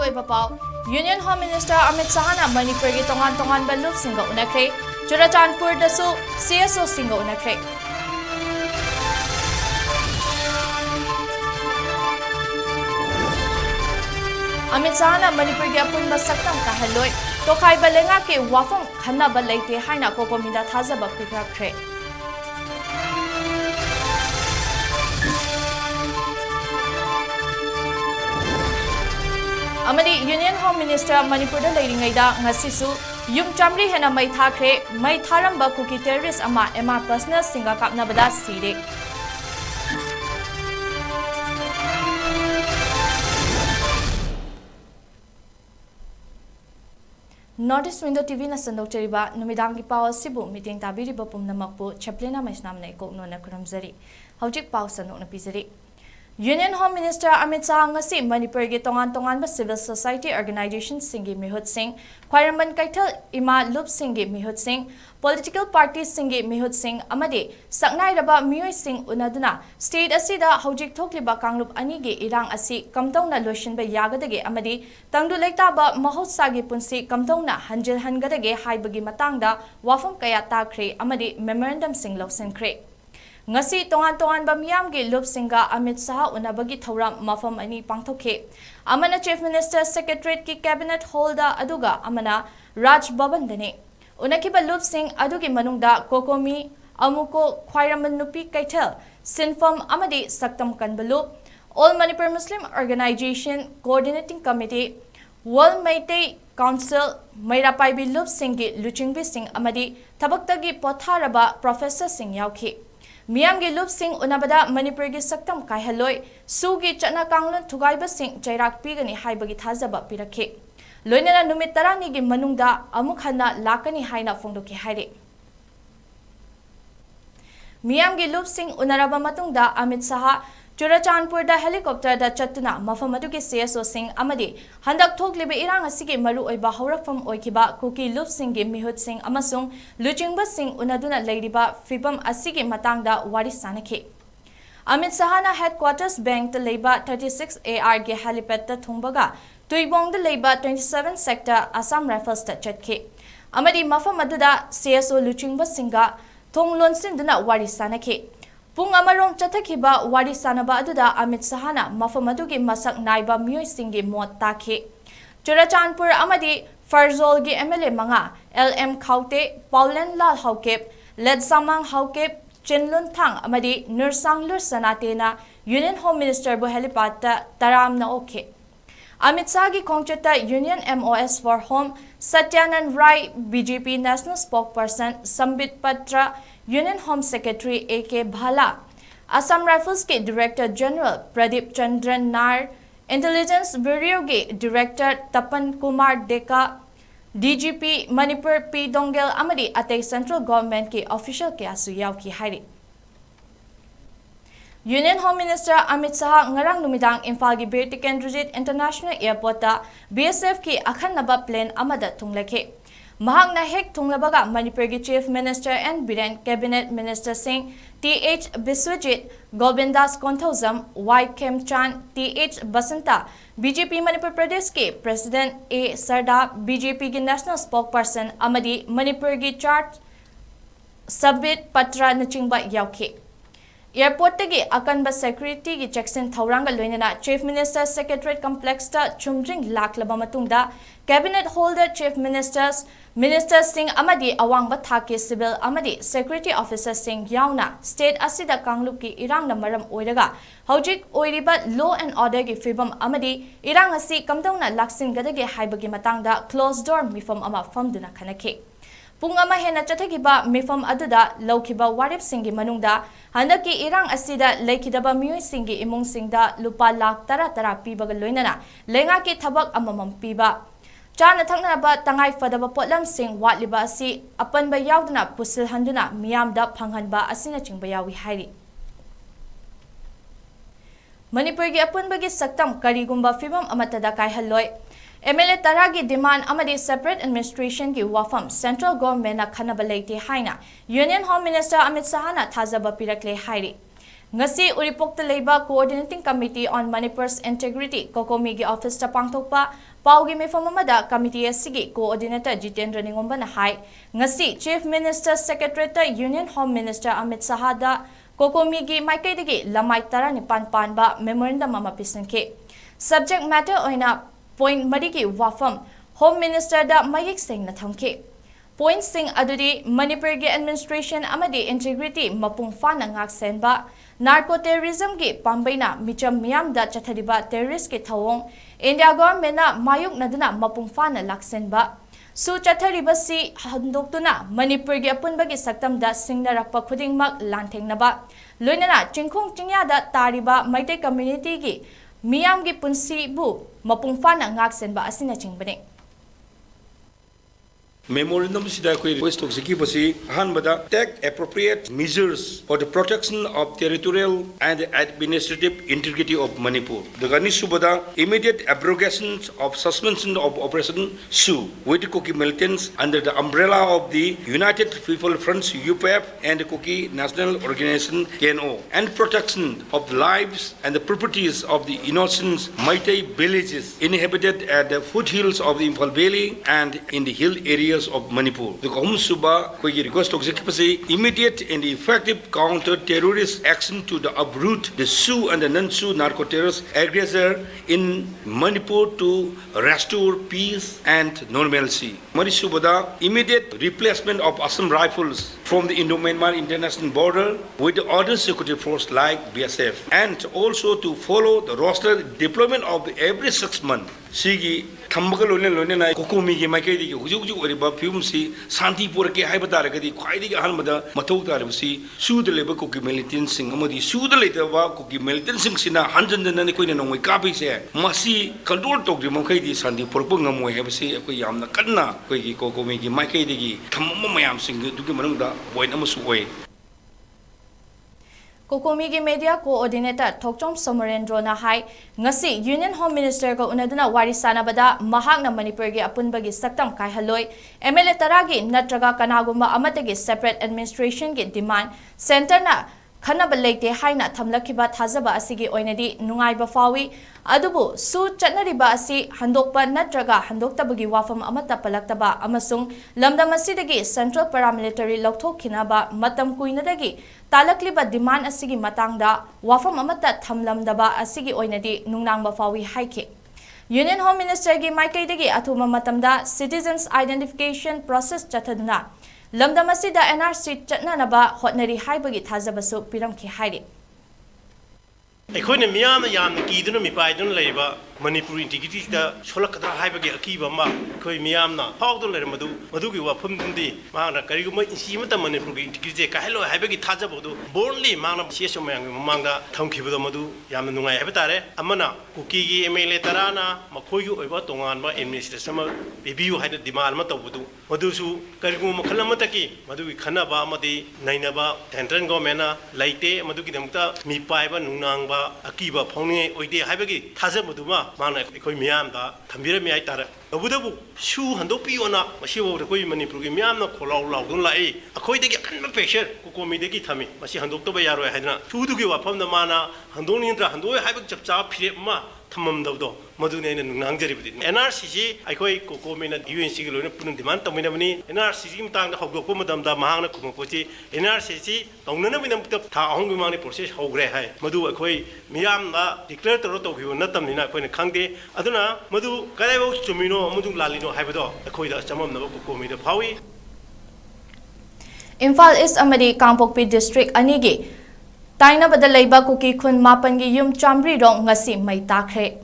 अरोइबा पाव union home minister Amit शाहना Manipur की तोंगान बलूप सिंह उनखे चुराचांदपुर दसु CSO सिंह उनखे अमित शाहना मणिपुर की अपुन सकतम काहलोय तोखाइब लेंगा के वाफम खन्नब लेते हाइना कोकोमिदा थाजब पिखरख्रे अमदी यूनियन होम मिनिस्टर मणिपुर लेरिंगैदा ngasisu yum chamri hena mai thakre mai tharamba kuki terrorist ama MR personal singa kapnabada sire Notice Window TV na sandok chariba numidang ki paw sibu meeting tabiriba pumnamakpu CHEPLINA maisnam nei kokno na kuramzari hojik paw sanok na pizari Union Home Minister Amit Shah ngasi Manipur gi tongan civil society organization singi mihut sing khwairaman kaithal ima lup singi mihut sing political parties singi mihut sing amadi saknai raba miyoi sing unaduna state asida hojik thokliba kanglup ani gi irang asi kamtongna loishinba yagadage amadi tangdu lektaba mahotsa gi punsi kamtongna hanjil hangadage haibagi matangda wafam kaya takre amadi memorandum sing lawsenkre ngasi tongan bamiyam gi lup singa Amit Shah unabagi thoram mafam ani pangthokhe amana chief minister secretariat ki cabinet holda aduga amana Raj Bhavan dane unakiba lup sing adugi manungda kokomi amuko khwairaman nupi kaithal sinfam amadi saktam kanbalu all Manipur Muslim Organization Coordinating Committee World Meitei Council Mairapai bi lup singi luchingbi sing amadi thabaktagi potharaba professor sing yaukhi Miyam gi lup sing unabada Manipur gi saktam kaihaloi sugi chana kanglon thugaiba sing chairak pigani haibagi thajaba pirakhe loinana numit tarani gi manungda amuk hana lakani haina phongdoki haire Miyam gi lup sing unaraba matungda Amit Shah Churachandpur da helicopter da chatuna mafam adugi CSO sing amadi handak thoklibe irang asigi maru oiba haurakfam oikiba kuki lup sing gi mihut sing amasung luchingba sing unaduna leiriba fibam asigi matangda wari sanakhe Amit Shahna headquarters bank ta leiba 36 AR ge helipad ta thungbaga tuibong da leiba 27 sector Assam Rifles ta chatke amadi mafam aduda CSO luchingba singa thonglonsin duna wari sanakhe Pung amarong chatakhiba wari sanaba aduda Amit Shahna mafam adugi masak naiba miyoi singi mot takhe Churachandpur amadi Farzol gi MLA manga LM Khaute Paulen Lal Haukep Led Samang Haukep Chinlun Thang amadi Nursanglur Sanatena Union Home Minister bu helipad ta taram na okhe Amit Shah gi khongchata Union MOS for Home Satyanand Rai BJP National Spokesperson Sambit Patra Union Home Secretary AK Bhala Assam Rifles ke Director General Pradeep Chandran Nar Intelligence Bureau ke Director Tapan Kumar Deka DGP Manipur P Dongel amadi atay Central Government ke official ke asu yauki hairi Union Home Minister Amit Shah ngarang numidang Imphal gi Bir Tikendrajit International Airport ta BSF ki akhanaba plane amada thunglekhe Mahang na hek thunglabaga Manipur gi Chief Minister and Biren Cabinet Minister Singh TH Biswajit Govindas Konthozam Y Kemchan TH Basanta BJP Manipur Pradesh ke President A Sarda BJP gi National Spokesperson amadi Manipur gi Chart Sabit Patra nachingba yaukhe Airport tagi akanba security gi checksin thauranga loinana Chief Minister Secretariat Complex ta chumring laklaba matungda Cabinet Holder Chief Ministers Minister Singh amadi awangba thake civil amadi security officer Singh yauna state asida kanglup ki irang na maram oiraga hojik oiriba law and order gi fibam amadi irang asi kamdongna laksin gadage haibagi matangda closed door mifam ama famduna khanakhe Pungama hena chathagiba mifam aduda laukiba warip singi manungda handaki irang asida leikidaba miyoi singi imung singda lupa lakh tara pibaga loinana lenga ki thabak amamam piba chana thaknaba tangai fadaba potlam sing watliba asi apanba yauduna pusil handuna miyamda phanghanba asina chingba yawi hairi Manipur gi apunba gi saktam karigumba fibam amatada kaihalloi MLA Taragi demand amadi separate administration ki wafam central government na khanaba leite haina Union Home Minister Amit Shahna thajaba pirakle hairi ngasi uripokta leiba coordinating committee on Manipur's integrity kokomi gi office ta pangthokpa Paugi Mefamada Committee Sigi Coordinator Jitendra Ningomba Hai, Ngasi Chief Minister Secretary Union Home Minister Amit Sahada, Kokomigi Maikadigi Lamai Tara Nipan Panba Memorandum Mama Pisanke. Subject matter oina point Madiki Wafam, Home Minister da Mayik Singh Nathamke. Point Singh Adudi, Manipur administration Amadi integrity Mapung Fana Ngak Senba, narco-terrorism ki Pambaina Micham Miam da Chathariba terrorist ki Thawong, India government na Mayuk Nadana Mapung Fana Laksenba. Su Chathariba si Handoktuna, Manipur gi Apunbagi Saktam da Singna Rakpa Kuding Mak Lanteng Naba. Lunana, Chinkung Chingya da Tariba Maite community gi, Miam gi Punsi Bu, Mapung Fana Ngak Senba Asina Chingbane. Memorandum sida koi request of Sikipasi Hanbada take appropriate measures for the protection of territorial and administrative integrity of Manipur. The Gani Subada immediate abrogations of suspension of Operation Su with Kuki militants under the umbrella of the United People Fronts UPF and the Kuki National Organization KNO, and protection of the lives and the properties of the innocent Meitei villages inhabited at the foothills of the Imphal Valley and in the hill areas of Manipur. The Kohum Suba Kogi request of Zekipasi immediate and effective counter-terrorist action to uproot the Sioux and the non-Sioux narco-terrorist aggressor in Manipur to restore peace and normalcy. Marisubada immediate replacement of Assam rifles from the Indo-Myanmar international border with the other security force like BSF, and also to follow the roster deployment of every 6 months. Sigi Kambagal Lona Kokomi Makedi, Huju Oriba Pumsi, Santi Purke Hybatagadi, Quaidi Hanmada, Matota, Sue the labor cookie militants, Singamodi, Sue the later cookie militants, Sina, 100 and only copies here. Masi, Kaldor talk the Makedi, Santi Purpungam, we have say, Kuyam, the Kana, Koki Kokomi, Makedi, Kamamayam sing to Gimanunda, Wainamus way. Kokomigi Media Coordinator Tokchom Somarendro na hai ngasi Union Home Minister ko unaduna warisana bada mahak na Manipur gi apunbagi saktam kai haloi MLA taragi natraga kanagumba amatagi separate administration gi demand center na khana balaite haina thamlakhiba thazaba asigi oinadi nungai ba fawi adubu su chatnariba asi handokpa natraga handoktabagi wafam amata palaktaba amasung lamdam asidagi central paramilitary lokthokhinaba matam kuinadagi talakliba demand asigi matangda wafam amata thamlamdaba asigi oinadi nungnangba fawi haike. Union Home Minister gi maikaidagi athuma matamda citizens identification process chathaduna lamdam asida NRC chatnanaba hotnari haibagi thazabasu piramki hairi. Ekhone miyam yam kidunu mi paidun leiba Manipur integrity da solakadra haibagi akiba ma khoi miyam na phawdun leir madu gi wafam dundi mangna kariguma insimata Manipur gi integrity ka hello haibagi thajabodu boldly mangna CSO mayang mamangda thamkhibado madu yamna nungai habatare amana kuki gi MLA tarana makhoi gi oiba tongan ba administration ma bibiu haida demand ma tawbudu madusu kariguma makhalamata ki madu gi khanaba amadi nainaba central government na laite madu gi damta mi paiba nunang ba akiba phawni oide haibagi thajabodu ma Mana koi miyam da thambira mi ai tara abudabu shu handopi ona masibo koi Manipur gi miyam na kholau laudun lai akhoi degi kanma pressure kokomi degi thami masi handok to ba yaro haidna shu du gi wafam na mana handoni intra handoi haibak chapcha phire ma thamam dawdo madune ne nangjari NRCC aikoi kokomi na UNC gi loina punun demand tamina bani NRCC mtang da hogok madam da mahang na kumopochi NRCC taunana binam tha ahong gi mani process hogre hai madu aikoi miyam na declare to to gi na tamnina aikoi na khangde aduna madu kadaibo chumino amudung lalino haibado aikoi da chamam na kokomi da phawi Imphal East amadi Kangpokpi district anigi Taina bada leiba kuki khun mapan gi yum chamri rong ngasi mai takhe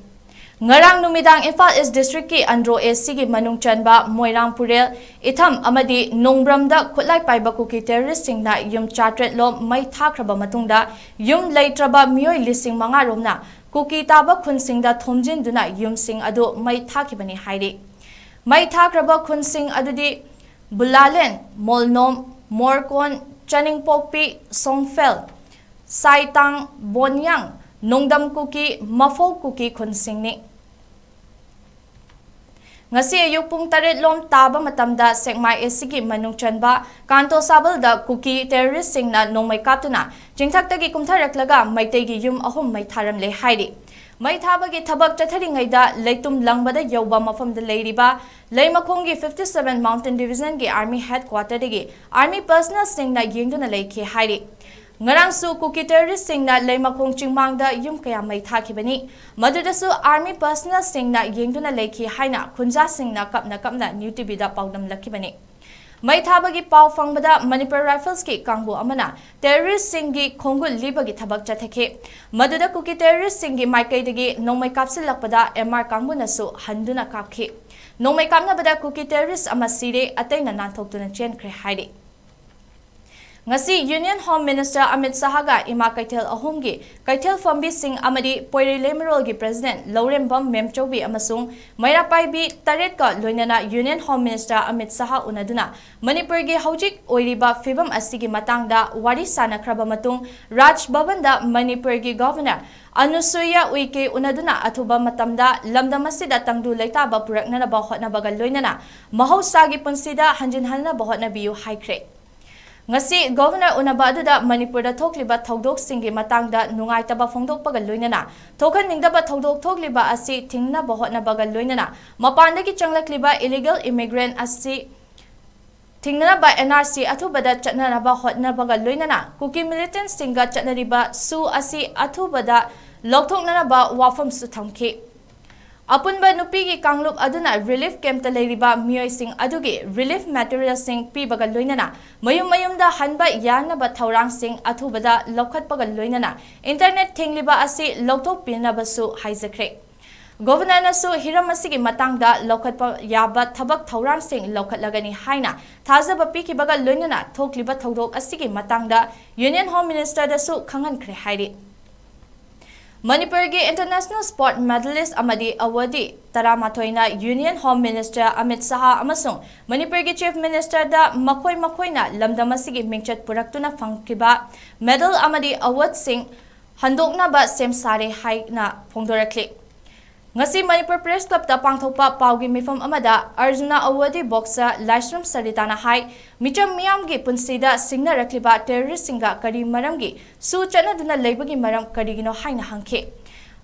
ngarang numidang Imphal East district ki andro AC gi manung chanba Moirang Purel itham amadi nongbramda khutlai paiba kuki terrorist singna yum chatret lo mai thakraba matungda yum leitraba mioi lising manga romna kuki taba khun singda thomjin duna yum sing adu mai thakibani hairi mai thakraba khun sing adudi Bulalen Molnom Morkon Chaningpokpi Songfel Saitang Bonyang Nongdam Kuki Mafo Kuki Khonsingni Ngasi ayuk pung tarit lom taba matamda sekmai esigi manung chanba kanto sabal da kuki terrorist singna nongmai kaptuna jingthak tagi kumtharak laga maitegi yum ahum mai tharam le hairi my थाबगी थबक चथरिङैदा लेतुम lambda यौबा मफमदा लेरिबा लेमखोंगी 57 mountain division की army headquarter दगी army personnel सिंगना येंगदुना लेखे हाइरि ngarangsu kuki terrorist singna lemakong chingmangda yum kaya mai thakibani madudasu army personnel singna yengduna lekhi haina khunja singna kapna newtv da paudam lakibani mai thabagi pau fangbada manipur rifles ki kangbu amana terrorist singi khongul libagi thabak chathake maduda kuki terrorist singi maikai dagi nomai kapsil lakpada mr kangbu nasu handuna kapki nomai kamna bada kuki terrorist amasire ataina nanthokuna chen kre hairi ngasi Union Home Minister Amit Sahaga ima kaithel ahumgi kaithel fambi sing amadi poiri lemerol gi president Laurembam Memchobi amasung Mairapai bi taret ka loinana Union Home Minister Amit Saha unaduna Manipur gi hojik oiriba fibam asigi matangda wari sanakraba matung Raj Bhavan da Manipur gi governor Anusuya Uike unaduna athuba matamda lamdamasida tangdu leitaba puraknana ba hotna bagal loinana mahosagi punsida hanjin halna ba hotna biu haikre ngasi governor unabadada manipur da thokliba thodok singi matangda nungaitaba phongdok pagal loinana thokan ningdaba thodok thokliba asi thingna bahotna bagal loinana mapandagi changlakliba illegal immigrant asi thingna ba NRC athubada chatna ba hotna bagal loinana kuki militant singa chatnariba su asi athubada lokthokna ba wafam su thamki apunba nupi gi kanglup aduna relief camp ta leiriba mioi sing adugi relief material sing pi bagal loinana mayum da hanba yana ba thaurang sing athubada lokhat bagal loinana internet thingliba asi lokthok pina basu haijakre governor na su hiram asigi matangda lokhat pa yaba thabak thaurang sing lokhat lagani haina thajaba pi ki bagal loinana thokliba thodok asigi matangda union home minister da su khangan khre hairi Manipur gi international sport medalist amadi awadi taramatoina Union Home Minister Amit Saha amasung Manipur gi Chief Minister da makoina lamdamasigi mingchat puraktuna phangkiba medal amadi award sing handokna ba semsare haina phongdorakli ngasi Manipur Press Club da pangthokpa paugi mifam amada Arjuna Awadi boxer Laisrum Saritana hai micham miyam gi punsida singna rakliba terrorist singa kari maram gi su chana duna leibagi maram karigino haina hangke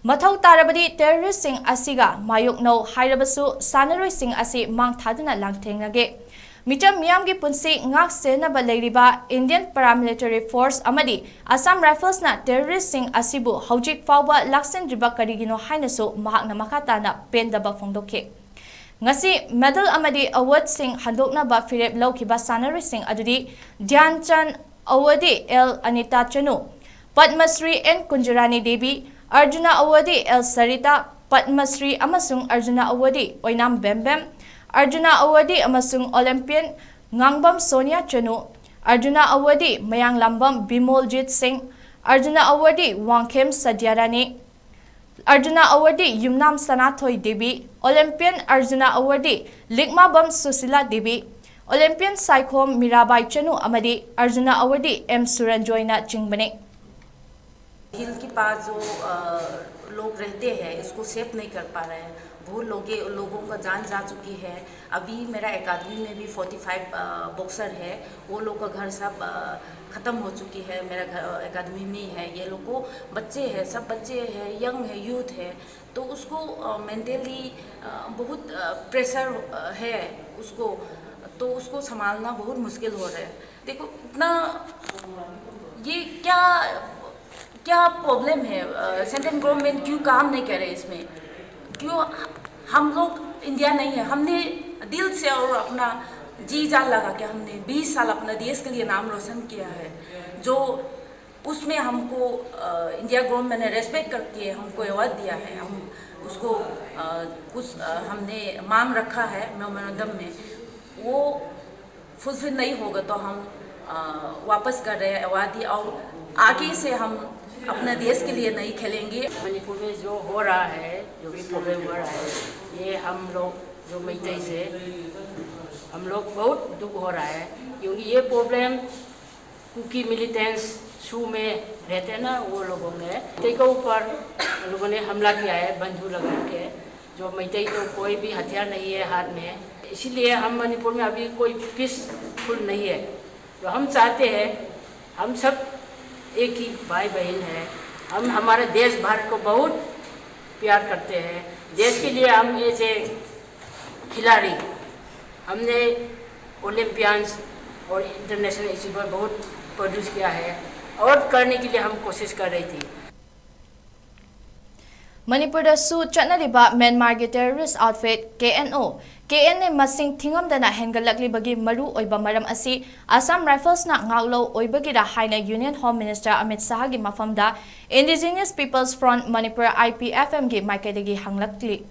mathau tarabadi terrorist sing asiga mayok no hairabasu sanaroi sing asi mang thaduna langthengnage micham miyam gi punsi ngak sena ba leiriba Indian Paramilitary Force amadi Assam Rifles na terrorist sing asibu hojik fawba laksen riba karigino hainasu mahakna makata na pendaba phongdokhe ngasi medal amadi award sing handokna ba firep lawkiba sanari sing adudi Dhyanchan Awadi L Anita Chanu Padmasri N Kunjarani Devi Arjuna Awadi L Sarita Padmasri amasung Arjuna Awadi Oinam Bembem Arjuna Awadi amasung Olympian Ngangbam Sonia Chanu Arjuna Awadi Mayang Lambam Bimoljit Singh Arjuna Awadi Wangkem Sadyarani Arjuna Awadi Yumnam Sanathoi Devi Olympian Arjuna Awadi Likma Bam Susila Devi Olympian Saikhom Mirabai Chanu Amadi Arjuna Awadi M Suranjoyna Chingbane हिल के पास जो लोग रहते हैं इसको safe नहीं कर पा रहे हैं बहुत लोगों का जान जा चुकी है अभी मेरा एकेडमी में भी 45 बॉक्सर है वो लोग का घर सब ख़त्म हो चुकी है मेरा घर एकेडमी में है ये लोग को बच्चे हैं सब बच्चे हैं यंग है यूथ है तो उसको मेंटली बहुत प्रेशर है उसको तो उसको संभालना बहुत मुश्किल हो रहा है देखो इतना ये क्या प्रॉब्लम है सेंट्रल गवर्नमेंट क्यों काम नहीं करे इसमें क्यों हम लोग इंडिया नहीं है हमने दिल से और अपना जी जान लगा के हमने 20 साल अपना देश के लिए नाम रोशन किया है जो उसमें हमको इंडिया गवर्नमेंट ने रेस्पेक्ट करके हमको अवार्ड दिया है हम उसको कुछ हमने मांग रखा है मेमोरेंडम में वो फुलफिल नहीं होगा तो हम वापस कर रहे हैं अवार्ड और आगे से हम अपने देश के लिए नहीं खेलेंगे मणिपुर में जो हो रहा है जो भी प्रॉब्लम हो रहा है ये हम लोग जो मैत्री से हम लोग बहुत दुख हो रहा है क्योंकि ये प्रॉब्लम कुकी मिलिटेंट्स शू में रहते हैं ना वो लोगों ने मैत्री के ऊपर लोगों ने हमला किया है बंधु लगा के जो मैत्री तो कोई भी हथियार नहीं है हाथ में इसीलिए हम मणिपुर में अभी कोई पीसफुल नहीं है तो हम चाहते हैं हम सब एक ही भाई बहन है हम हमारे देश भारत को बहुत प्यार करते हैं। देश के लिए हम ऐसे खिलाड़ी, हमने ओलंपियंस और इंटरनेशनल अचीवर बहुत प्रोड्यूस किया है और करने के लिए हम कोशिश कर रही थी। मणिपुर चटनरीबा म्यांमार के टेररिस्ट आउटफिट KNA मसिंग थिंगमदना हेंगलक्लिबगी मरु ओइबा मरम असी असम राइफल्सना ngaklo oibagida haina union home minister Amit Shah की मफमदा indigenous people's front Manipur IPFM की माइकेदगी हंगलक्ली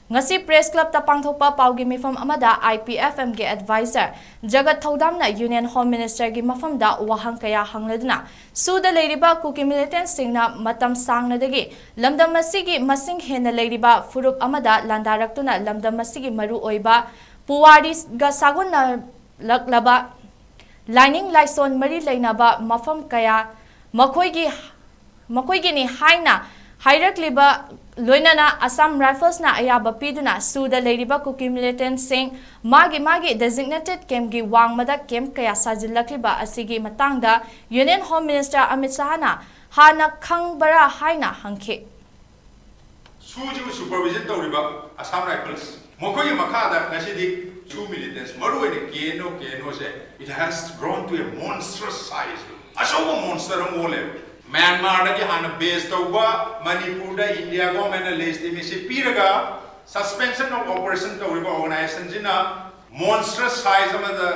ngasi press club ta pangthokpa paugi mifam amada IPFM ge advisor jagat thodamna union home minister gi mafam da wahang kaya hangladna suda leiriba kuki militant singna matam sangnadagi lamdam masigi masing hena leiriba furup amada landaraktuna lamdam masigi maru oiba puwari ga saguna laklaba lining laison mari leinaba mafam kaya makoigi ni haina Hairakliba Loinana Assam Rifles na ayaba piduna suda leiriba kuki militant sing magi designated camp gi wangmada camp kaya sajilakliba asigi matangda Union Home Minister Amit Shah na hana khangbara haina hangkhe Suji supervision tawriba Assam Rifles mokoy makhada nasidi two militants maru ene keno se it has grown to a monstrous size ashoba monster mole Myanmar da hana base tawba Manipur da India government legitimacy piraga suspension of operation tawriba organization jina monstrous size ama the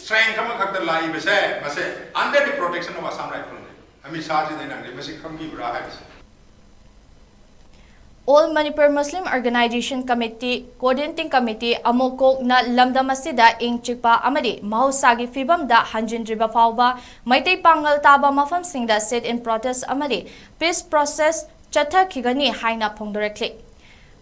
strength ama khakta lai base under the protection of Assam Rifles ami saji de nang masi khamgi bra hai All Manipur Muslim Organization Committee Coordinating Committee Amokok na lamdamasida ing chikpa amadi mahusagi fibam da hanjindriba fauba maitai pangal taba mafam singda sit in protest amadi peace process chatha khigani haina phongdorekli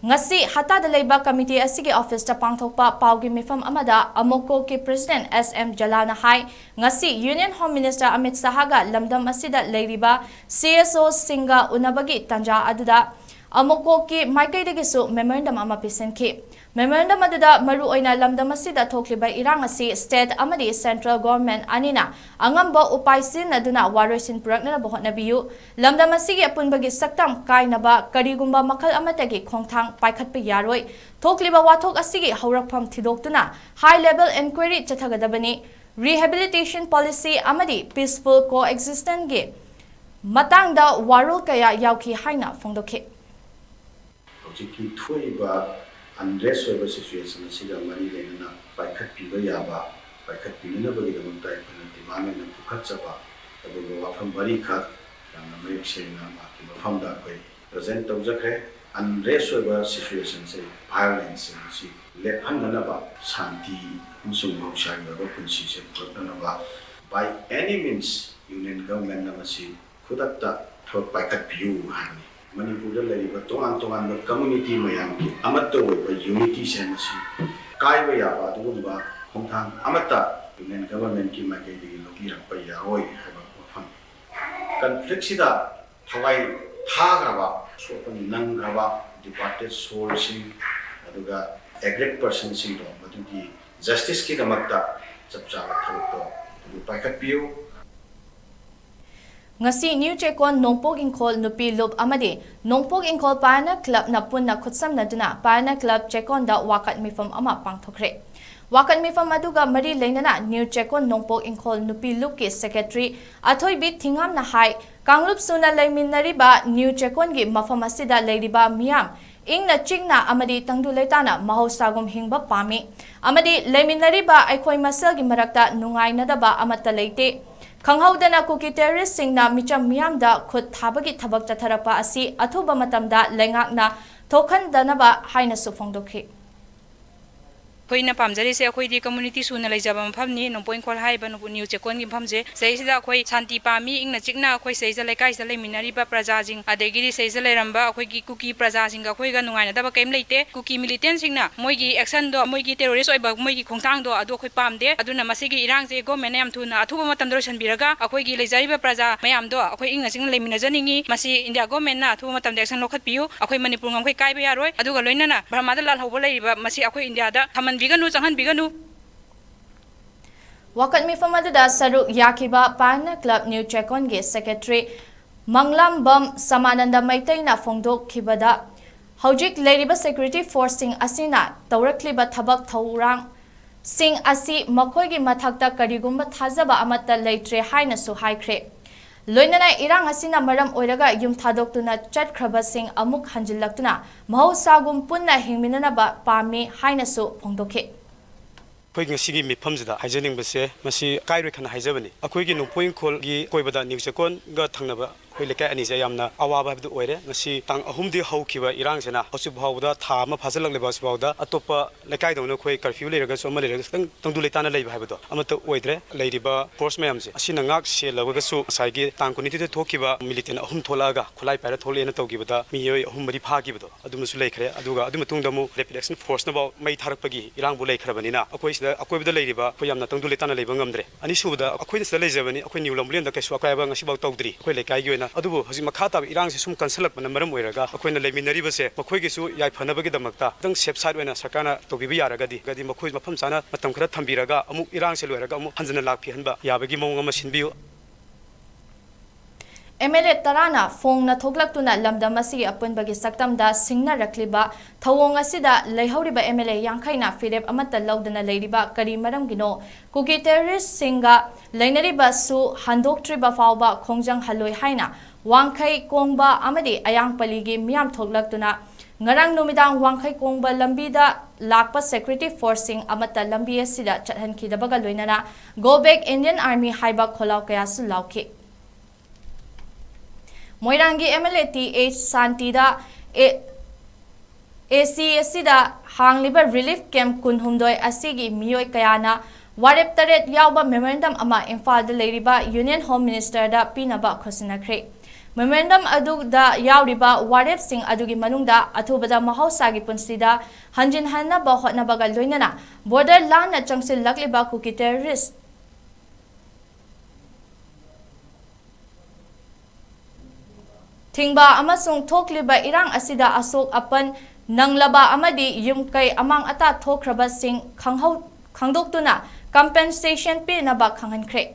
ngasi hata da leiba committee asigi office ta pangthokpa paugi mifam amada Amokok ki president SM Jalana hai ngasi Union Home Minister Amit Shah ga lamdam asida leiriba CSO singa unabagi tanja aduda Amokok ki maikaidagi su memorandum ama pisenki memorandum aduda maru oina lamdam asida thokliba irang asi state amadi central government anina angamba upaisin aduna warosin purakna bohotnabiyu lamdam asigi apunbagi saktam kainaba karigumba makhal amatagi khongthang paikhatpa yaroi thokliba wathok asigi haurakpham thidoktuna high level inquiry chathagadabani rehabilitation policy amadi peaceful coexistence ge matangda warul kaya yauki haina phongdokhe Jiki thuiba unrest over situation sida mari lena paikhat piba yaba paikhat pinna bagi damang tai phana demand na pukhatchaba adugo wafam bari khat na mayek sena ma ki wafam da koi present tawjakhe unrest over situation se violence si lephan na ba shanti musung baushai ba kunsi se protna ba by any means union government na masi khudatta thok paikhat piu hani Manipur da tongan community mayam ki amatta oiba unity senasi kaiba yaba adugumba khongthang amatta union government ki makai de logi rakpa yaroi haiba wafam conflict sida thawai thagraba sopan nangraba departed soul sing aduga agreed person sing do madugi justice ki damakta chapcha thawto paikat piu ngasi new chekon nongpok ingkol nupi lob amadi nongpok ingkol pana club na punna khutsam na duna pana club chekon da wakat mifam ama pangthokre wakat mifam aduga mari leinana new chekon nongpok ingkol nupi lob ki secretary athoi bit thingam na hai kanglup suna leiminari ba new chekon gi mafam asida leiriba miam ingna chingna amadi tangdu leitana mahosagum hingba pami amadi leiminari ba aikhoi masal gi marakta nungai na da ba amata leite Khanghaudana kuki terrorist singna micham miyamda khut thabagi thabak chatharapa asi athuba matamda lengakna thokhan danaba haina su phongdokhi कोई पामजरी से अखोई community सूना लेजब मफमनी नोपोइन खोल हाइबा new चेकोन की मफमजे सैसिदा अखोई शांति पामी इंगना चिकना अखोई सैजा लेकाइसा लेमिनारिबा प्रजाजिंग अदेगिरी सैजा लेरंबा अखोई की कुकी प्रजाजिंग अखोईगा नुंगाइनादबा केम लेते कुकी मिलिटेंट सिंगना मोइगी एक्शन दो मोइगी टेररिस्ट ओइबा मोइगी खोंगतांग दो अदो अखोई पामदे अदुना मसिगी इरांग जे गवर्नमेंट याम थुना अथुबा मतम दो सनबिरगा अखोईगी लेजारिबा प्रजा मयाम दो अखोई इंगना चिकना लेमिनाजनिंगी मसि इंडिया गवर्नमेंट ना अथुबा मतम एक्शन लोखतपियु अखोई Manipur ngam kai ba yaroi aduga loinana brahmada lal hobo leiba masi akhoi india da thaman biganu changhan biganu wakat mi famada saruk yakiba pana club new chekon ge secretary manglam bam samananda maitai na phongdok khibada Hojik Ladiba Security Force Sing Asina, Taurakliba Tabak Taurang, Sing Asi, Makogi Matakta Karigumba Tazaba Amata Laitre Haina Su Haikre. Loinana Irang Asina Maram Oiraga Yum Tadoktuna Chat Kraba Sing Amuk Hanjilaktuna, Maho Sagum Punna Hingminanaba Pami Haina Su Pongdoke. ꯑꯩꯈꯣꯏꯒꯤ ꯉꯁꯤꯒꯤ ꯃꯤꯐꯝꯁꯤꯗ ꯍꯥꯏꯖꯅꯤꯡꯕꯁꯦ ꯃꯁꯤ ꯀꯥꯏꯔꯣꯏ ꯈꯟꯅ ꯍꯥꯏꯖꯕꯅꯤ ꯑꯩꯈꯣꯏꯒꯤ ꯅꯣꯡꯄꯣꯛ ꯏꯪꯈꯣꯜꯒꯤ ꯀꯣꯏꯕꯗ ꯅꯤꯎꯆꯦꯀꯣꯟꯒ ꯊꯪꯅꯕ ꯑꯩꯈꯣꯏ ꯂꯩꯀꯥꯏ ꯑꯅꯤꯁꯦ ꯌꯥꯝꯅ ꯑꯋꯥꯕ ꯍꯥꯏꯕꯗꯨ ꯑꯣꯏꯔꯦ ꯉꯁꯤ ꯇꯥꯡ 3ꯗꯤ ꯍꯧꯈꯤꯕ ꯏꯔꯥꯡꯁꯤꯅ ꯍꯧꯖꯤꯛ ꯐꯥꯎꯕꯗ ꯊꯥ ꯑꯃ ꯐꯥꯖꯤꯜꯂꯛꯂꯤꯕ ꯍꯧꯖꯤꯛ ꯐꯥꯎꯕꯗ ꯑꯇꯣꯞꯄ ꯂꯩꯀꯥꯏꯗꯧꯅ ꯑꯩꯈꯣꯏ ꯀꯔꯐ꯭ꯌꯨ ꯂꯩꯔꯒꯁꯨ ꯑꯃ ꯂꯩꯔꯒꯁꯨ ꯈꯤꯇꯪ ꯇꯪꯗꯨ ꯂꯩꯇꯥꯅ ꯂꯩꯕ ꯍꯥꯏꯕꯗꯣ ꯑꯃꯠꯇ ꯑꯣꯏꯗ꯭ꯔꯦ ꯂꯩꯔꯤꯕ ꯐꯣꯔꯁ ꯃꯌꯥꯝꯁꯦ ꯑꯁꯤꯅ ꯉꯥꯛ ꯁꯦꯜꯂꯕꯒꯁꯨ ꯉꯁꯥꯏꯒꯤ ꯇꯥꯡ 22ꯗ ꯊꯣꯛꯈꯤꯕ ꯃꯤꯂꯤꯇꯦꯟ 3 ꯊꯣꯛꯂꯛꯑꯒ ꯈꯨꯠꯂꯥꯏ ꯄꯥꯏꯔ ꯊꯣꯛꯂꯛꯑꯦꯅ ꯇꯧꯈꯤꯕꯗ ꯃꯤꯑꯣꯏ 3-4 ꯐꯥꯈꯤꯕꯗꯣ ꯑꯗꯨꯃꯁꯨ ꯂꯩꯈ꯭ꯔꯦ ꯑꯗꯨꯒ ꯑꯗꯨ ꯃꯇꯨꯡꯗ ꯑꯃꯨꯛ ꯔꯦꯄꯤꯗ ꯑꯦꯛꯁꯟ ꯐꯣꯔꯁꯅꯕꯥꯎ ꯃꯩ ꯊꯥꯔꯛꯄꯒꯤ ꯏꯔꯥꯡꯕꯨ ꯂꯩꯈ꯭ꯔꯕꯅꯤꯅ ꯑꯩꯈꯣꯏ ꯁꯤꯗ ꯑꯀꯣꯏꯕꯗ ꯂꯩꯔꯤꯕ ꯑꯩꯈꯣꯏ ꯌꯥꯝꯅ ꯇꯪꯗꯨ ꯂꯩꯇꯥꯅ ꯂꯩꯕ ꯉꯝꯗ꯭ꯔꯦ ꯑꯅꯤꯁꯨꯕꯗ ꯑꯩꯈꯣꯏꯅ ꯁꯤꯗ ꯂꯩꯖꯕꯅꯤ ꯑꯩꯈꯣꯏ ꯅ꯭ꯌꯨ ꯂꯝꯕꯨꯂꯦꯟꯗ ꯀꯩꯁꯨ ꯑꯀꯥꯏꯕ ꯉꯁꯤꯐꯥꯎ ꯇꯧꯗ꯭ꯔꯤ ꯑꯩꯈꯣꯏ ꯂꯩꯀꯥꯏꯒꯤ ꯑꯣꯏꯅ ꯑꯗꯨꯕꯨ ꯍꯧꯖꯤꯛ ꯃꯈꯥ ꯇꯥꯕ ꯏꯔꯥꯡꯁꯦ ꯁꯨꯝ ꯀꯟꯁꯜꯂꯛꯄꯅ ꯃꯔꯝ ꯑꯣꯏꯔꯒ ꯑꯩꯈꯣꯏꯅ ꯂꯩꯃꯤꯟꯅꯔꯤꯕꯁꯦ ꯃꯈꯣꯏꯒꯤꯁꯨ ꯌꯥꯏꯐꯅꯕꯒꯤꯗꯃꯛꯇ ꯈꯤꯇꯪ ꯁꯦꯐ ꯁꯥꯏꯠ ꯑꯣꯏꯅ ꯁꯔꯀꯥꯔꯅ ꯇꯧꯕꯤꯕ ꯌꯥꯔꯒꯗꯤ ꯃꯈꯣꯏ ꯃꯐꯝ ꯆꯥꯅ ꯃꯇꯝ ꯈꯔ ꯊꯝꯕꯤꯔꯒ ꯑꯃꯨꯛ ꯏꯔꯥꯡꯁꯦ ꯂꯣꯏꯔꯒ ꯑꯃꯨꯛ ꯍꯟꯖꯤꯟꯅ ꯂꯥꯛꯄꯤꯍꯟꯕ ꯌꯥꯕꯒꯤ ꯃꯑꯣꯡ ꯑꯃ ꯁꯤꯟꯕꯤꯌꯨ MLA Tarana Fongna Thoklaktuna Lamdam Asigi Apunbagi Saktamda Singna Rakliba Thawong Asida Leihoriba MLA Yankaina Fireb Amata Laudana Ladiba Kari Maramgino Kuki Terrorist Singa Lainariba Su Handoktriba Fauba Kongjang Haloi Haina Wangkai Kongba Amadi Ayang Paligi Miam Thoklaktuna Ngarang Numidang Wangkai Kongba Lambida Lakpa Security Forcing Amata Lambi Asida Chathanki Dabaga Loinana Go Back Indian Army Haiba Kholau Kayasu Lauki Moirangi MLA TH Santida ACSida Hangliba Relief Camp Kunhumdoi Asigi Miyoi Kayana Warep Taret Yauba Memorandum Ama Infal de Leriba Union Home Minister da Pinaba Khosinakre Memorandum Adu da Yauriba Warep Singh Adugi Manungda Atubada Mahausagi Punsida Hanjin Hanna Ba Hotnabaga Loinana Border Lana Changsil Lakliba Kuki Terrorist Tingba amasung thokliba irang asida asok apan nanglaba amadi yumkai amang ata thokraba sing khangdoktuna compensation pe naba khanghankre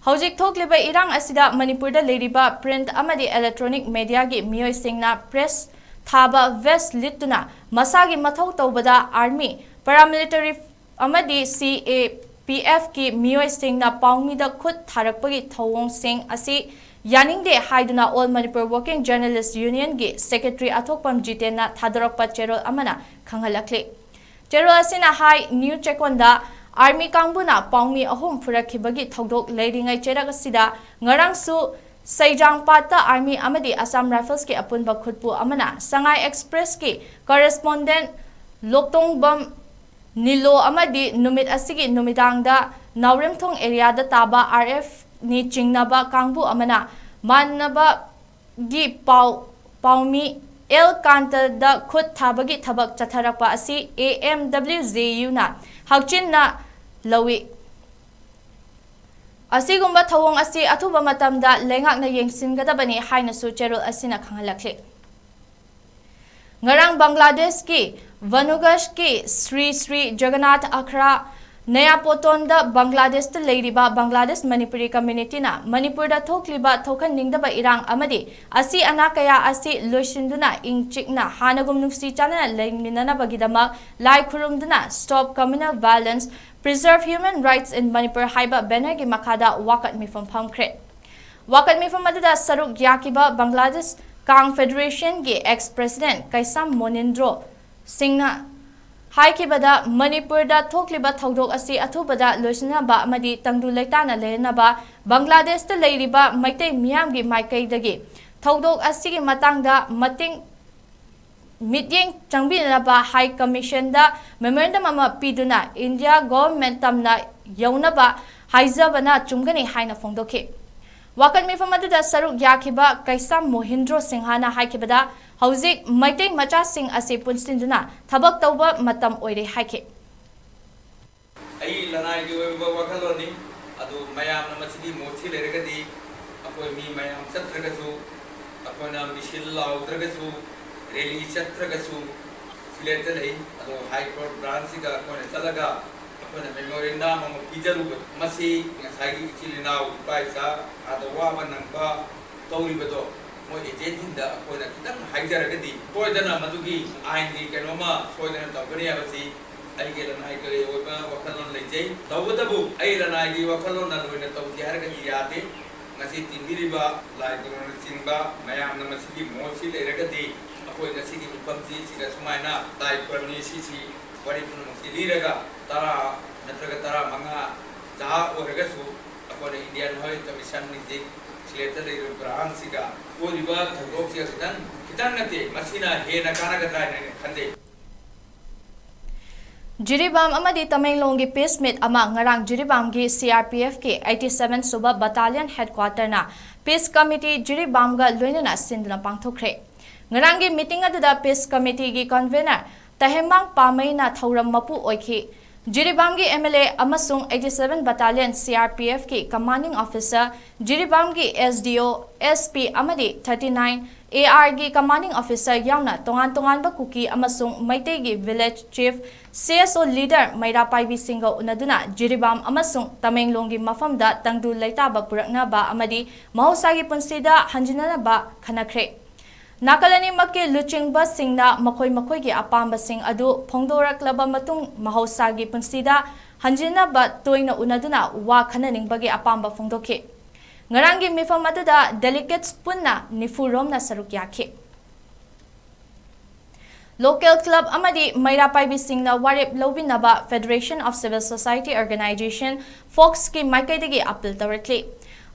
Hojik thokliba irang asida Manipurda leriba print amadi electronic media gi miyoi singna press thaba vest lituna masagi mathau tawbada army paramilitary amadi CAPF ki miyoi singna pawmi da khut tharakpagi thawong sing asi Yaning de Haiduna All Manipur Working Journalists Union gi Secretary Athokpam Jitena Thadarakpa Cherol Amana Khanghalakle. Cherol Asina Hai New Chekonda Army Kangbuna Pawmi Ahum Phurakibagi Thogdok Leiringai Cheragasida Ngarangsu Saijang Pata Army Amadi Assam Rifles ki Apunba Khutpu Amana Sangai Express ki Correspondent Loktongbam Nilo Amadi Numit Asigi Numidangda Nauremthong area da Taba RF ni chingnaba kangbu amana mannaba gi pawmi el kanta da khut thabagi thabak chatharakpa asi AMWZU na hakchin na lawi asigumba thawong asi athuba matamda lengak na yengsingadabani haina su cherol asina khanghalakle ngarang Bangladesh ki Vanugas ki Sri Jagannath Akhra Naya Potonda Bangladesh the Ladiba Bangladesh Manipuri community na Manipur da thokliba thokan ningdaba irang amadi asi anakaya asi loisinduna ingchikna hanagum nungsi chana lengminana bagidama lai khurumduna stop communal violence preserve human rights in Manipur haiba banner gi makada wakat mi from phamkre wakat mi from adada saruk yakiba Bangladesh Kang Federation gi ex president Kaisam Monindro Singna Haikibada Manipur da thokliba thodok asi athubada loisinaba amadi tangdu leitana lenaba Bangladesh ta leiriba maitei miyam gi maikai dagi thodok asi gi matangda mating mityeng changbinaba High Commission da memorandum ama piduna India government tamna yaunaba haizabana chumgani haina phongdokhe Wakan mi famada saruk yakiba Kaisam Mohindro Singhana haikibada Hauzik Maitei Macha Singh ase punsinduna thabak tauba matam oire haike Ai lanai gi oiba wakaloni adu mayam na masidi mochi leragadi apoi mi mayam satragasu apona misil laudragasu reli satragasu siletelei adu high court branch ga apona salaga apona memorandum am pijaru masi ngasagi chilinau paisa adu wa banangba tawribado मोई एजेंसिंग दा कोइना खितंग हाइजरगदी सोयदना मदुगी आइन की केनोमा सोयदना तौगनी आबसी आइगे लनाई के ओबा वखलोन लेजै तौबदबु आई लनाई की वखलोन न लोइना तौति हारगदी याते ngasi tinbiriba lai dorona singba mayam na masigi mosi leragadi akoi ngasi gi mupamji siga sumaina lai parni sisi bari pun mosi liraga tara natraga tara manga jaha oragasu akoi indian hoi commission ni je sleta le braham siga oriba thagok siga kitan nate masina he na kana gadrai ne khande Jiribam amadi Tamenglong gi peacemeet ama ngarang Jiribam gi CRPF ki 87 suba battalion headquarter na peace committee Jiribam ga loinana sindna pangthokre ngarang gi meeting adada peace committee gi convener Tahemang Pamai na thauram mapu oikhi Jiribam gi MLA amasung 87 battalion CRPF ki commanding officer Jiribam gi SDO SP amadi 39 AR gi commanding officer yauna tongan ba kuki amasung maitei gi village chief CSO leader Maira Paibi Singo unaduna Jiribam amasung Tamenglong gi mafamda tangdu laita ba purakna ba amadi mahosagi punsida hanjinana ba khanakre Nakalani makke luching ba singna makoi gi apamba sing adu phongdorak laba matung mahosagi punsida hanjina ba toina unaduna wa khananing bagi apamba phongdoke Ngarangi mifam adada delegates punna nifurom na saruk yakhe. Local club amadi Maira Paibi Singna warip lobinaba Federation of Civil Society Organization Fox ki maikai appeal tawratli.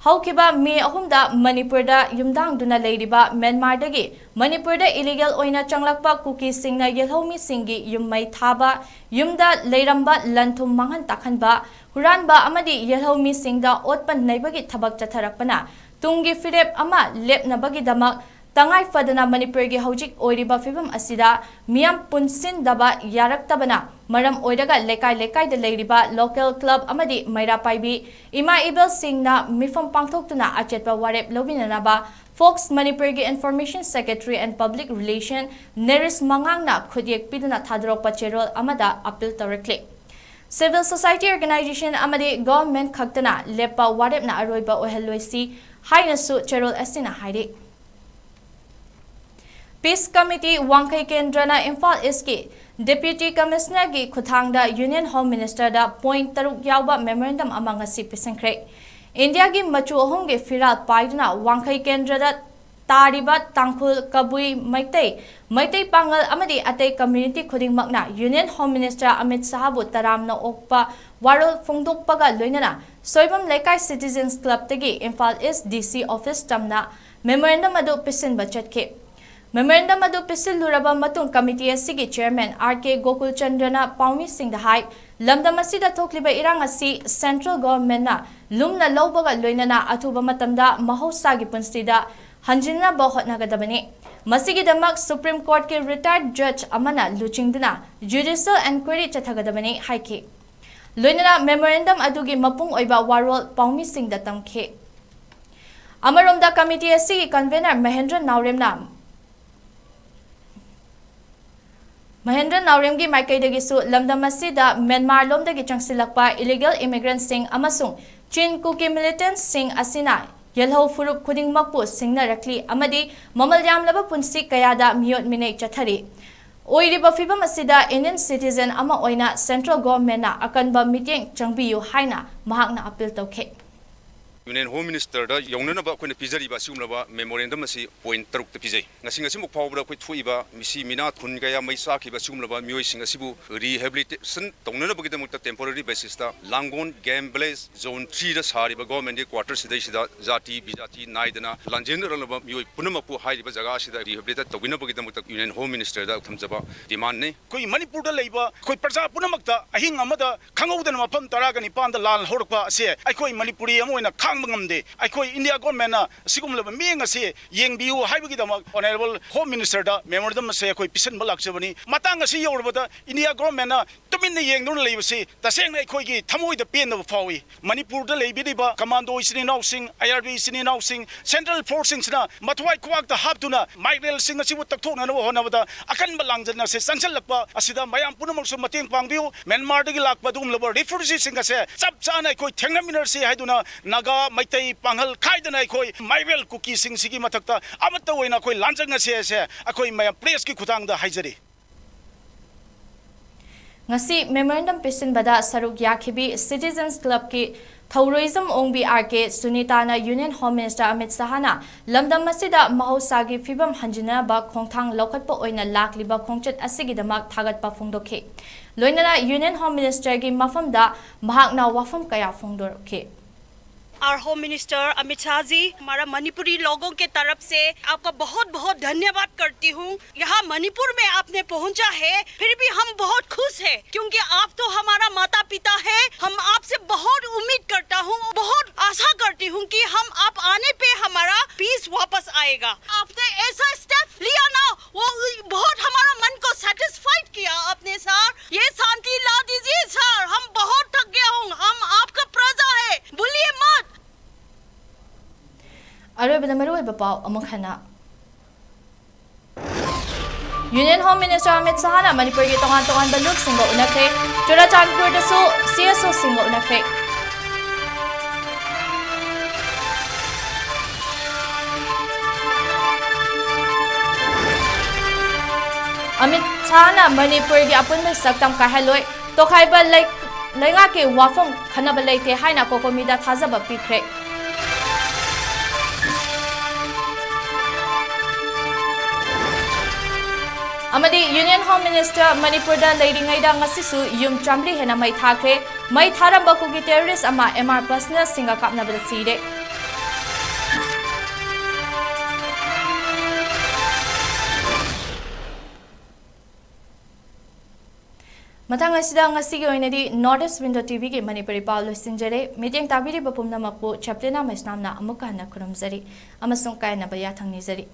Haukiba me ahumda Manipur da yumdang duna leiriba Myanmar dagi Manipur da illegal oina changlakpa kuki singna yelhomi singi yummai thaba yumda leiramba lanthum mangan takhanba Huranba amadi yelhomi singda otpan naibagi thabak chatharakpana tungi firep ama lepnabagi damak tangai fadana Manipur gi hojik oiriba fibam asida miam punsin daba yaraktabana maram oiraga lekai de leiriba local club amadi Maira Paibi ima ibel singna mifam pangthoktuna achetpa warep lobinanaba Fox Manipur gi Information Secretary and Public Relation Neris Mangangna khudyek piduna thadrokpa cherol amada appeal tarakle Civil Society Organization amadi government khaktana lepa warepna aroiba ohelloisi hainasu cherol asina haide Peace Committee Wangkai Kendrana Imphal East Deputy Commissioner gi Khuthangda Union Home Minister da point taruk yawba memorandum amang asi pisankre India gi machu ahum gi firal paiduna Wangkai Kendra da tariba tangkhul kabui maitai pangal amadi atei community khudingmakna Union Home Minister Amit Sahabu taramna okpa warol phongdokpaga loinana soibam lekai Citizens Club tagi Imphal East DC office tamna memorandum adu pisin bachatke Memorandum adu pisil luraba matung committee asigi chairman RK Gokul Chandrana Paumi Singh the High lamdam asida thokliba irang asi central government na lumna lawbaga loinana athuba matamda mahosagi punsida hanjinna ba hotnagadabani masigi damak Supreme Court ke retired judge amana luchingduna judicial inquiry chathagadabani haiki loinana memorandum adugi mapung oiba warol Paumi Singh da tamkhe Amaromda committee asigi convener Mahendra Naurem gi maikai dagi su lamdam asida Myanmar lom dagi changsilakpa illegal immigrants sing amasung Chin Kuki militants sing asina yelho furup khuding makpu singna rakli amadi mamal yamlaba punsi kayada miyot minei chathari oiriba fibam asida Indian citizen ama oina central government na akanba meeting changbiyu haina mahakna appeal tawkhe Union Home Minister da yawnanaba akhoi pizari ba siumlaba memorandum asi point taruk te pizai ngasing asi muk phawbra akhoi thuiba misi mina thun kaya maisa khiba siumlaba mioi sing asibu rehabilitation tongnana bagida mutta temporary basis ta Langon game village zone 3 da sariba government quarter sidai sida jati bijati naidana lanjen ralaba mioi punamapu hairiba jaga sida rehabilitate togina bagida mutta Union Home Minister da thamjaba demand ne koi Manipur da leiba koi praja punamakta ahing amada khangaudan mafam taragani panda lal horkpa ase aikoi Manipuri amoina Mangamde, I call India government, Sigumla, being a say, Yang Biu, Hybridama, Honorable Home Minister, Memorandum say, Pisan Balak Matanga see over the India government, to mean the Yang don't leave say, the same like Kogi, Tamu the pain of Fawi, Manipur the Labiba, Commando is in housing, IRB is in housing, Central Forcings na, Matwai Kwak the Habtuna, Michael Singh Sibu Takton and Honavada, Akan Balang, say Sansalapa, Asida, Mayam Punamur Matin Pangbu, Myanmar the Lak Badum, refugees in a say, Sapsana, Tengaminer say, Haduna, Naga. maitai panghal khaidana khoi maibel cookie sing sigi mathakta amata oina khoi lanjang ase ase akhoi maya press ki khutang da haijari ngasi memorandum pisinbada saruk yakhibi citizens club ki Tourism Ongbi RK Sunitana Union Home Minister Amit Sahana Lamdam Masida Mahosagi Fibam Hanjina ba Khongthang Lokhatpa oina lakliba khongchat asigidamak thagatpa phongdokhe Loinana Union Home Minister gi mafamda mahakna wafam kaya phongdorkhe Our Home Minister Amit Shah ji हमारा मणिपुरी लोगों के तरफ से आपका बहुत बहुत धन्यवाद करती हूँ। यहाँ मणिपुर में आपने पहुँचा है, फिर भी हम बहुत खुश हैं क्योंकि आप तो हमारा माता पिता है। हम आपसे बहुत उम्मीद करता हूँ, बहुत आशा करती हूँ कि हम आप आने पे हमारा पीस वापस आएगा। आपने ऐसा स्टेप लिया ना, वो बहुत हमारा मन को सेटिस्फाइड किया आपने सर। ये शांति ला दीजिए सर, हम बहुत थक गया हूँ, हम आपका प्रजा है, बोलिए मत। Union Home Minister Amit Sahana Manipur ki tongan baluk singo unakhe Churachandpur dasu CSO singo unakhe Amit Sahana Manipur ki apun mai saktam kahaloi tokhaiba lainga ke wafam khanaba laite haina kokomida thazaba pikre Amadi Union Home Minister Manipur da leiringaida ngasisu yum chamli hena mai thakre mai tharamba kugi terrorist ama MR personal singa kapna bada sire Matang asida ngasigi oinadi Northeast Window TV ki Manipuri Paulo Sinjare meeting tabiri bapumna makpu CHEPLINA mesnamna amuka na kuramzari amasung kaya na baya thangni zari